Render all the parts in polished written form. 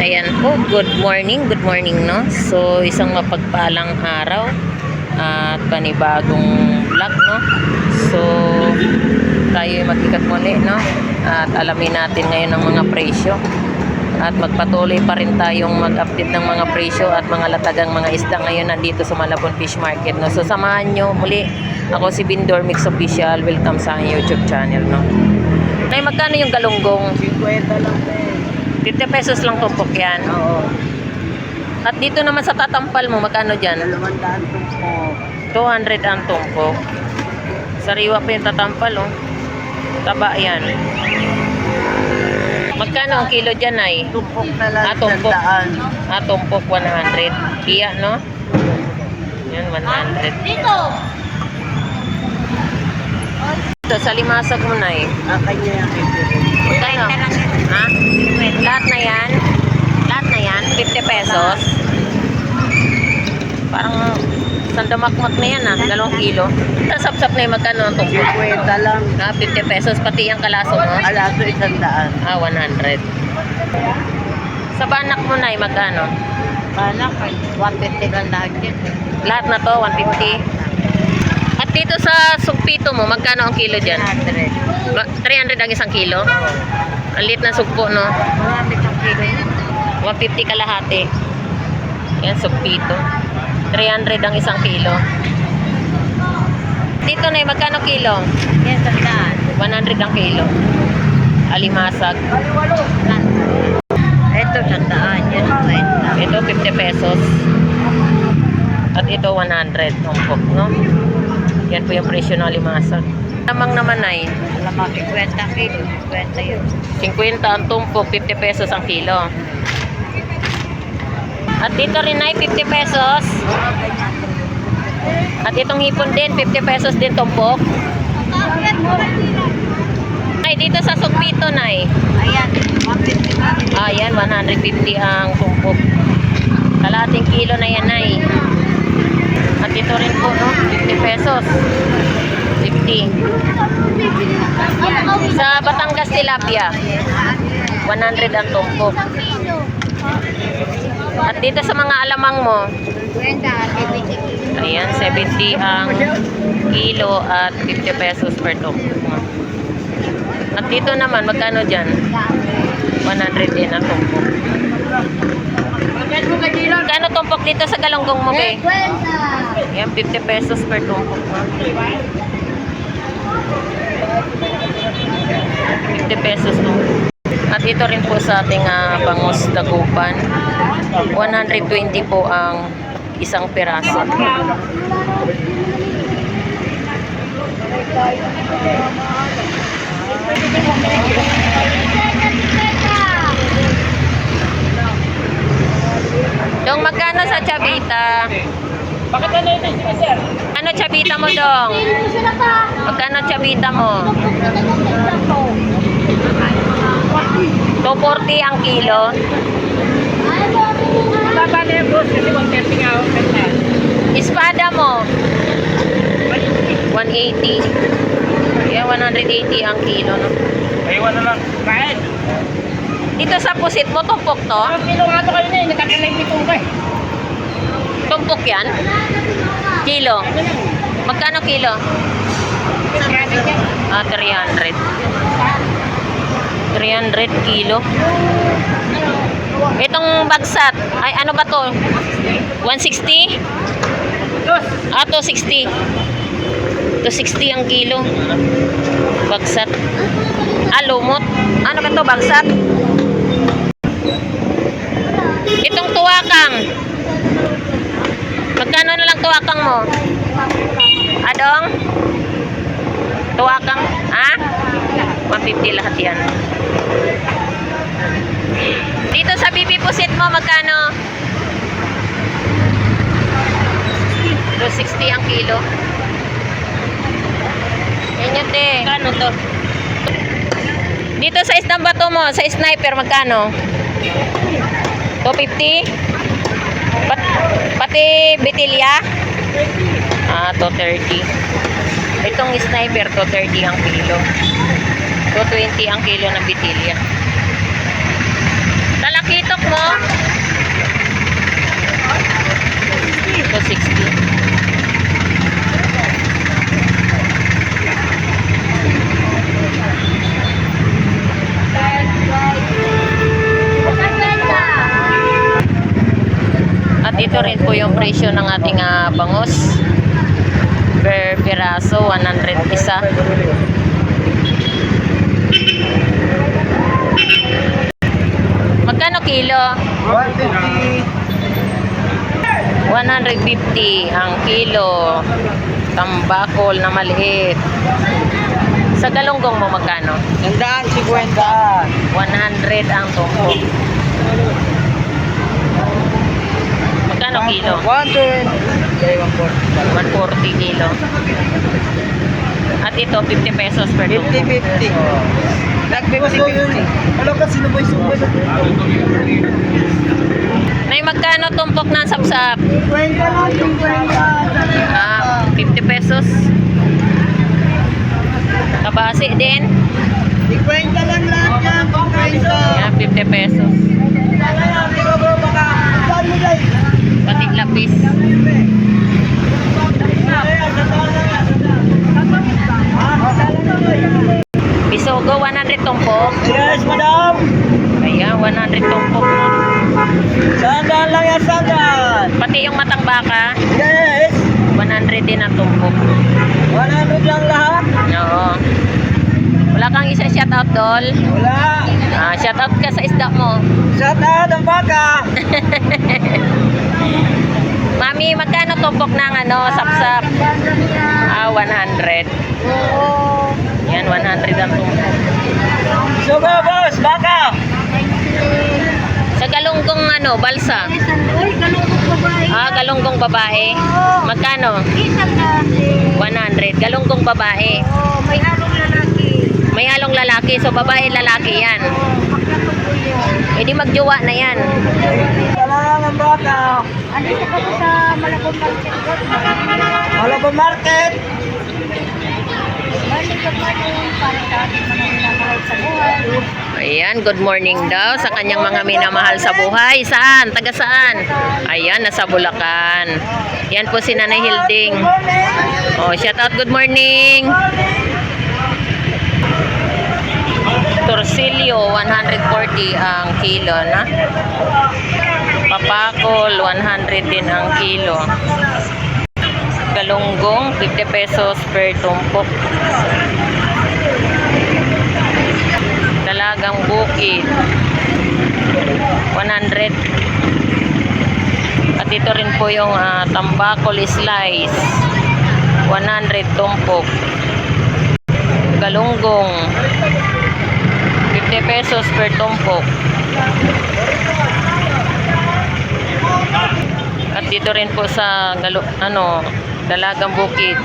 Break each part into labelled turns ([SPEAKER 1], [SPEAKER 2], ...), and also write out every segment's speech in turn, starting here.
[SPEAKER 1] Ayan po, good morning, no? So, isang mapagpalang araw at panibagong vlog, no? So, tayo mag-ikat muli, no? At alamin natin ngayon ang mga presyo. At magpatuloy pa rin tayong mag-update ng mga presyo at mga latagang mga isda ngayon nandito sa Malabon Fish Market, no? So, samahan nyo muli. Ako si Bindor Mix Official. Welcome sa aking YouTube channel, no? Nay, magkano yung galunggong?
[SPEAKER 2] 50 lang,
[SPEAKER 1] 50 pesos lang tumpok yan.
[SPEAKER 2] Oo.
[SPEAKER 1] At dito naman sa tatampal mo, magkano dyan?
[SPEAKER 2] 200 po.
[SPEAKER 1] 200 ang tumpok. Sariwa pa yung tatampal, oh. Taba yan. Magkano ang kilo dyan, ay?
[SPEAKER 2] Tumpok na lang.
[SPEAKER 1] Tumpok.
[SPEAKER 2] 100.
[SPEAKER 1] Tumpok 100. Iya, no? Yan, 100.
[SPEAKER 2] Dito!
[SPEAKER 1] Ito, sa limasag mo na, eh.
[SPEAKER 2] Kanya yung ibigay.
[SPEAKER 1] Magkano? Ha? Lahat na yan? Lahat na yan? 50 pesos? Parang sandamakmak na yan, ah. 2 kilo. Sap-sap na yung magkano ang tumpok?
[SPEAKER 2] 50 lang.
[SPEAKER 1] 50 pesos, pati yung kalaso mo?
[SPEAKER 2] Alaso 100.
[SPEAKER 1] 100. Sa banak mo na, magkano?
[SPEAKER 2] Panak, 150 lang lahat yan.
[SPEAKER 1] Lahat na to, 150. At dito sa sugpito mo, magkano ang kilo dyan?
[SPEAKER 2] 100.
[SPEAKER 1] 300 ang isang kilo? Ang liit na sugpo, no?
[SPEAKER 2] Marami ng kilo yan.
[SPEAKER 1] 150 kalahati. Yan, sugpito. 300 ang isang kilo. Dito na, magkano kilo?
[SPEAKER 2] Yan, 100.
[SPEAKER 1] 100 ang kilo. Alimasag.
[SPEAKER 2] Ito, 100. Yan, 20.
[SPEAKER 1] Ito, 50 pesos. At ito, 100. Tumpok, no? Yan po yung presyo ng alimasag. Tamang naman ay
[SPEAKER 2] Alam mo, 50 kilo. 50 yun.
[SPEAKER 1] 50 ang tumpok, 50 pesos ang kilo. At dito rin ay 50 pesos. At itong hipon din, 50 pesos din tumpok. Ay, dito sa sugpito na eh.
[SPEAKER 2] Ayan, 150.
[SPEAKER 1] Ayan, 150 ang tumpok. Kalating kilo na yan ay. At ito rin po, no? 50 pesos. 50. Sa Batangas tilapia, 100 ang tumpok. At dito sa mga alamang mo,
[SPEAKER 2] 50.
[SPEAKER 1] ayan, 70 ang kilo at 50 pesos per tumpok. At dito naman, magkano dyan? 100 din ang tumpok. Magkano tumpok dito sa galunggong mo, be? Ayan, 50 pesos per tumpok. 50 pesos tumpok. At ito rin po sa ating bangus dagupan. 120 po ang isang piraso. Dong, magkano sa chavita?
[SPEAKER 2] Bakit ano ito, sir?
[SPEAKER 1] Ano chavita mo, Dong? Magkano chavita mo? 240 ang kilo.
[SPEAKER 2] Baba na yung boss kasi 130 nga ako.
[SPEAKER 1] Espada mo? 180. Yeah, 180 ang kilo, no?
[SPEAKER 2] Aywan na lang. Kahit.
[SPEAKER 1] Dito sa pusit mo, tumpok to?
[SPEAKER 2] Ang kilo nga ito kayo na eh. Nagkakalay pitong ka eh.
[SPEAKER 1] Tumpok yan? Kilo? Magkano kilo? 300. 300 kilo. Itong bagsat, ay ano ba to? 160? 260. 260 ang kilo. Bagsat. Lumot. Ano ba to, bagsat? Itong tuwakang. Magkano na lang tuwakang mo? Adong? Tuwakang? Ha? 150 lahat yan. Dito sa bibi pusit mo, magkano? 260 ang kilo. Yan yun, te. Magkano to? Dito sa isdang bato mo, sa sniper, magkano? 250? Pati betilya? 230. Itong sniper, 230 ang kilo. 220 ang kilo ng betilya. Talakitok mo? ito rin po yung presyo ng ating bangus. Per piraso, 100 isa. Magkano kilo? 150 ang kilo. Tambakol na maliit. Sa galunggong mo magkano?
[SPEAKER 2] 150.
[SPEAKER 1] 100 ang tumpok. Magkano kilo? 140 kilo. At ito 50 pesos per tumpok.
[SPEAKER 2] 50-50. Nag-50-50. Alam ka, sino ba yung sumbay sa
[SPEAKER 1] Nay, magkano tumpok ng sapsap?
[SPEAKER 2] 50 lang, 50.
[SPEAKER 1] 50 pesos. Kabasi din.
[SPEAKER 2] 50 lang lahat yan, 50.
[SPEAKER 1] Yan, 50 pesos. Pati lapis. Bisogo, 100 tumpok.
[SPEAKER 2] Yes, madam.
[SPEAKER 1] Ayan, 100 tumpok.
[SPEAKER 2] Sandaan lang yan, sandaan.
[SPEAKER 1] Pati yung matang baka,
[SPEAKER 2] Yes.
[SPEAKER 1] 100 din ang tumpok.
[SPEAKER 2] 100 lang lahat.
[SPEAKER 1] Oo. Wala kang isa shoutout, Dol.
[SPEAKER 2] Wala.
[SPEAKER 1] Shoutout ka sa isda mo.
[SPEAKER 2] Sandaan ang baka.
[SPEAKER 1] Mami, magkano tumpok ng sapsap? 100. Yan, 100 ang tumpok.
[SPEAKER 2] Sugo, boss, baka.
[SPEAKER 1] Sa galunggong balsa? Galunggong babae. Magkano? 100. Galunggong babae.
[SPEAKER 3] May halong lalaki.
[SPEAKER 1] May halong lalaki. So, babae, lalaki yan. E di magjowa na yan.
[SPEAKER 2] Wala lang ang baka.
[SPEAKER 3] Andito ka po sa Malabon Market Road.
[SPEAKER 2] Malabon Market.
[SPEAKER 3] Balik ka pa yung para sa ating mga minamahal sa buhay.
[SPEAKER 1] Ayan, good morning daw sa kanyang mga minamahal sa buhay. Saan? Taga saan? Ayan, nasa Bulacan. Yan po si Nanay Hilding. Oh, shout out, good morning. Torsilyo, 140 ang kilo na. Papakol, 100 din ang kilo. Galunggong, 50 pesos per tumpok. Dalagang bukid, 100. At ito rin po yung tambakol slice, 100 tumpok. Galunggong, 50 pesos per tumpok. At dito rin po sa dalagang bukid,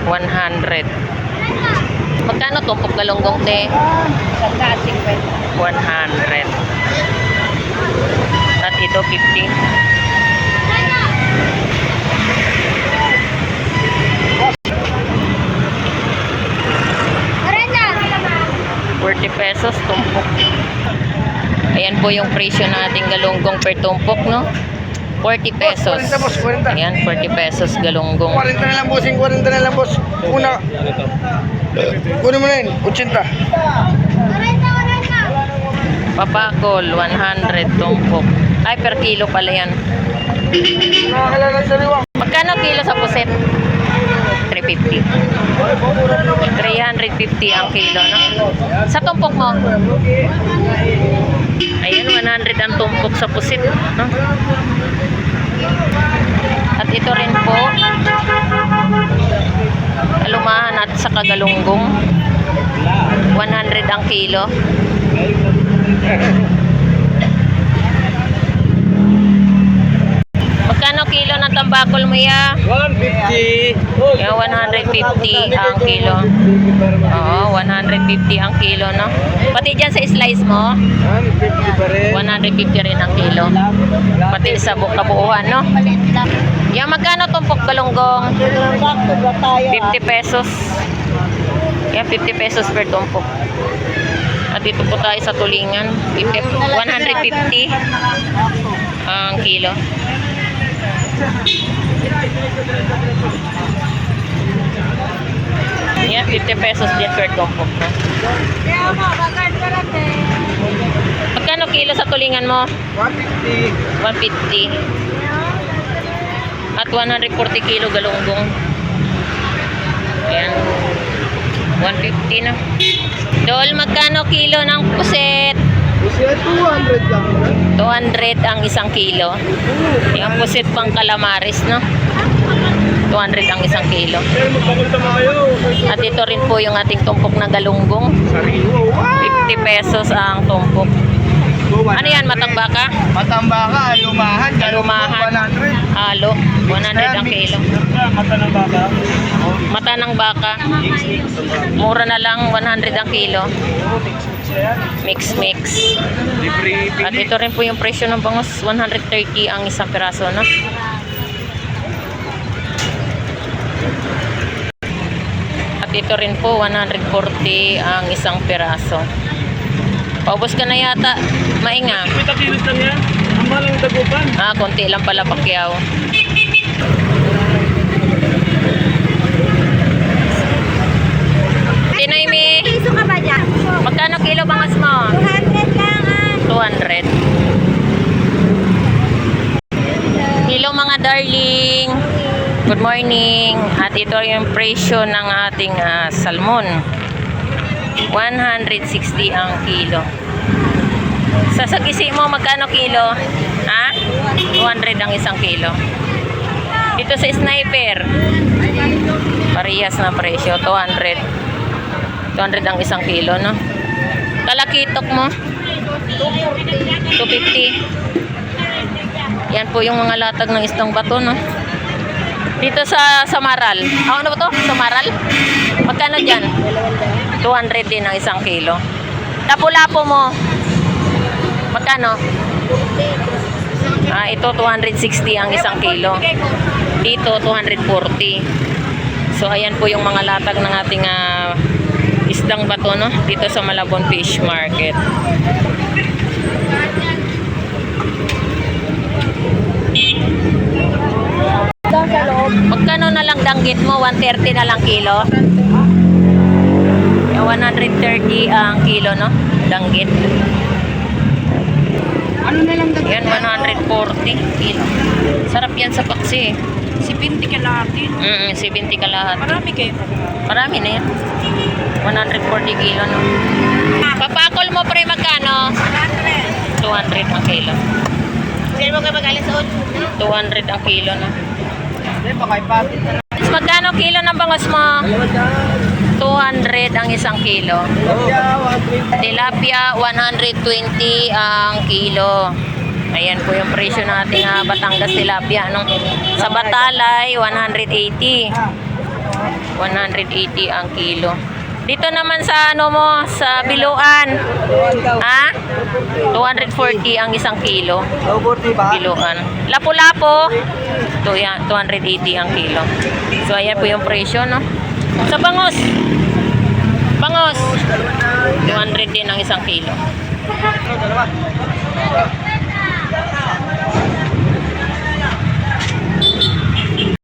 [SPEAKER 1] 100. Magkano tumpok galunggong, te? 100. At ito 50. Pesos tumpok. Ayan po yung presyo ng ating galunggong per tumpok, no? 40 pesos.
[SPEAKER 2] 40 boss, 40.
[SPEAKER 1] Ayan, 40 pesos galunggong.
[SPEAKER 2] 40 na lang, bossing. 40 na lang, boss. Una. Kunin mo na yun. 80.
[SPEAKER 1] Papakol, 100 tumpok. Ay, per kilo pala yan.
[SPEAKER 2] Nakakilala sa liwang.
[SPEAKER 1] Magkano kilo sa puset? 350. 350 ang kilo, no? Sa tumpok mo? Ayan, 100 ang tumpok sa pusit, no? At ito rin po, alumahan at sa kagalunggong, 100 ang kilo. Magkano kilo ng tambakol mo ya?
[SPEAKER 2] 150.
[SPEAKER 1] Yeah, 150 ang kilo. Oo, 150 ang kilo, no? Pati dyan sa slice mo,
[SPEAKER 2] 150 pa rin.
[SPEAKER 1] 150 rin ang kilo. Pati sa kabuuan, no? Yan, magkano tumpok galunggong? 50 pesos. Yan, 50 pesos per tumpok. At dito po tayo sa tulingan. 150 ang kilo. Yan, 50 pesos din per tumpok, no? Magkano kilo sa tulingan? silingan mo?
[SPEAKER 2] 150.
[SPEAKER 1] 150. At 140 kilo galunggong. Ayan. 150 na. Dol, magkano kilo ng puset?
[SPEAKER 2] Kasi 200 lang.
[SPEAKER 1] 200 ang isang kilo. Yung puset pang calamares, no? 200 ang isang kilo.
[SPEAKER 2] Pero magpakulta mo kayo.
[SPEAKER 1] At ito rin po yung ating tumpok na galunggong.
[SPEAKER 2] Sariwa.
[SPEAKER 1] 50 pesos ang tumpok. Ano yan, matambaka?
[SPEAKER 2] Matambaka, lumahan.
[SPEAKER 1] Lumahan.
[SPEAKER 2] 100.
[SPEAKER 1] Halo, 100 ang kilo.
[SPEAKER 2] Mata ng baka.
[SPEAKER 1] Mata ng baka, mura na lang, 100 ang kilo. Mix.
[SPEAKER 2] Libre
[SPEAKER 1] At ito rin po yung presyo ng bangus, 130 ang isang piraso, no? At ito rin po, 140 ang isang piraso. Paubos ka na yata, mainga.
[SPEAKER 2] 50 kilos lang yan. Ang mahal ang dagupan.
[SPEAKER 1] Ah, konti lang pala pakyaw. Tinaimi,
[SPEAKER 3] Piso ka ba dyan?
[SPEAKER 1] magkano kilo bangus mo?
[SPEAKER 3] 200 lang
[SPEAKER 1] 200. Hello mga darling. Good morning. At ito yung presyo ng ating salmon. 160 ang kilo. Sa sagisi mo magkano kilo? Ha? 200 ang isang kilo. Dito sa sniper, parehas na presyo, 200. 200 ang isang kilo, no? Kalakitok mo? 250. Yan po yung mga latag ng istang bato, no? Dito sa Samaral. Ano ba to? Samaral? Magkano dyan? 200 din ang isang kilo. Lapu-lapo mo? Magkano? Ito 260 ang isang kilo. Dito 240. So ayan po yung mga latag ng ating isdang bato, no? Dito sa Malabon Fish Market. Magkano na lang danggit mo? 130 na lang kilo? 130 ang kilo, no? Danggit.
[SPEAKER 3] Ano na lang
[SPEAKER 1] Yan, 140 kilo. Sarap yan sa paksi.
[SPEAKER 3] Si Pinti ka natin.
[SPEAKER 1] 70 ka lahat.
[SPEAKER 3] Marami kayo.
[SPEAKER 1] Marami na yan. 140 kilo, no? Papakol mo, pre, magkano? 200 ang kilo.
[SPEAKER 3] Sino mo kayo mag-alis sa
[SPEAKER 1] 200 ang kilo, no?
[SPEAKER 2] Hindi, baka ipapit na lang.
[SPEAKER 1] Magkano kilo ng bangus mo? 200 ang isang kilo. Tilapia, 120 ang kilo. Ayan po yung presyo natin Batangas tilapia, no? Sa Batalay, 180. 180 ang kilo. Dito naman sa ano mo, sa Biluan. 240 ang isang kilo. Biluan. Lapu-lapo, ito yan, 280 ang kilo. So ayan po yung presyo, no? Sa bangus. Bangus. 200 din ang isang kilo.